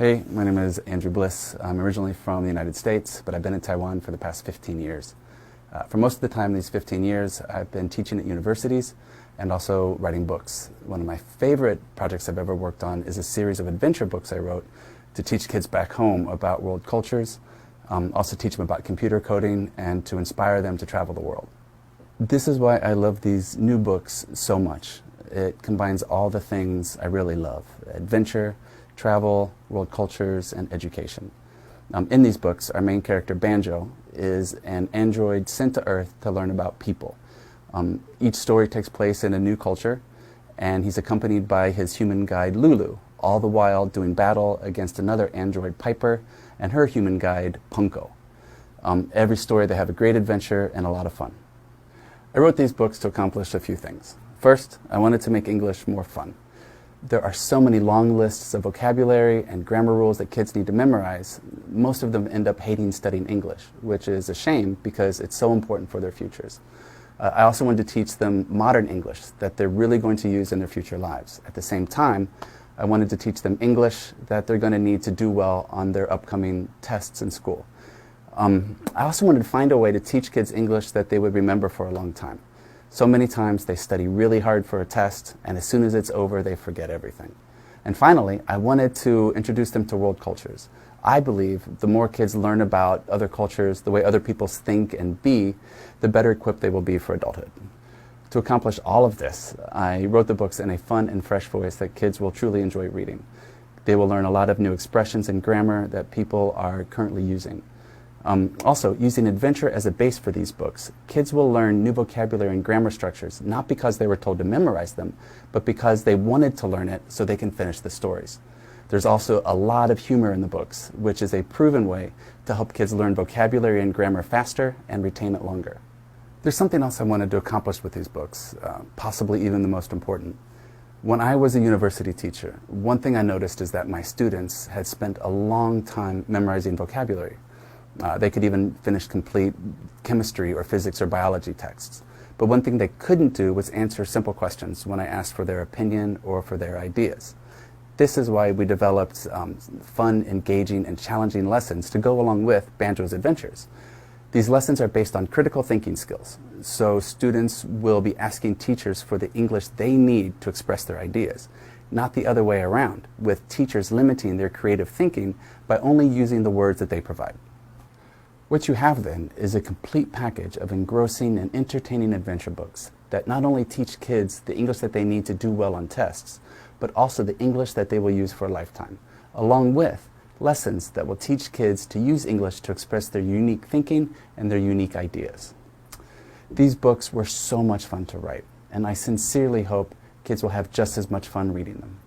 Hey, my name is Andrew Bliss. I'm originally from the United States, but I've been in Taiwan for the past 15 years. For most of the time, these 15 years, I've been teaching at universities and also writing books. One of my favorite projects I've ever worked on is a series of adventure books I wrote to teach kids back home about world cultures, also teach them about computer coding, and to inspire them to travel the world. This is why I love these new books so much. It combines all the things I really love: adventure, travel, world cultures, and education. In these books, our main character, Banjo, is an android sent to Earth to learn about people. Each story takes place in a new culture, and he's accompanied by his human guide, Lulu, all the while doing battle against another android, Piper, and her human guide, Punko. Every story, they have a great adventure and a lot of fun. I wrote these books to accomplish a few things. First, I wanted to make English more fun. There are so many long lists of vocabulary and grammar rules that kids need to memorize. Most of them end up hating studying English, which is a shame because it's so important for their futures. I also wanted to teach them modern English that they're really going to use in their future lives. At the same time, I wanted to teach them English that they're going to need to do well on their upcoming tests in school. I also wanted to find a way to teach kids English that they would remember for a long time. So many times they study really hard for a test, and as soon as it's over, they forget everything. And finally, I wanted to introduce them to world cultures. I believe the more kids learn about other cultures, the way other people think and be, the better equipped they will be for adulthood. To accomplish all of this, I wrote the books in a fun and fresh voice that kids will truly enjoy reading. They will learn a lot of new expressions and grammar that people are currently using. Also, using adventure as a base for these books, kids will learn new vocabulary and grammar structures, not because they were told to memorize them, but because they wanted to learn it so they can finish the stories. There's also a lot of humor in the books, which is a proven way to help kids learn vocabulary and grammar faster and retain it longer. There's something else I wanted to accomplish with these books, possibly even the most important. When I was a university teacher, one thing I noticed is that my students had spent a long time memorizing vocabulary. They could even finish complete chemistry or physics or biology texts. But one thing they couldn't do was answer simple questions when I asked for their opinion or for their ideas. This is why we developed fun, engaging, and challenging lessons to go along with Banjo's adventures. These lessons are based on critical thinking skills, so students will be asking teachers for the English they need to express their ideas, not the other way around, with teachers limiting their creative thinking by only using the words that they provide. What you have then is a complete package of engrossing and entertaining adventure books that not only teach kids the English that they need to do well on tests, but also the English that they will use for a lifetime, along with lessons that will teach kids to use English to express their unique thinking and their unique ideas. These books were so much fun to write, and I sincerely hope kids will have just as much fun reading them.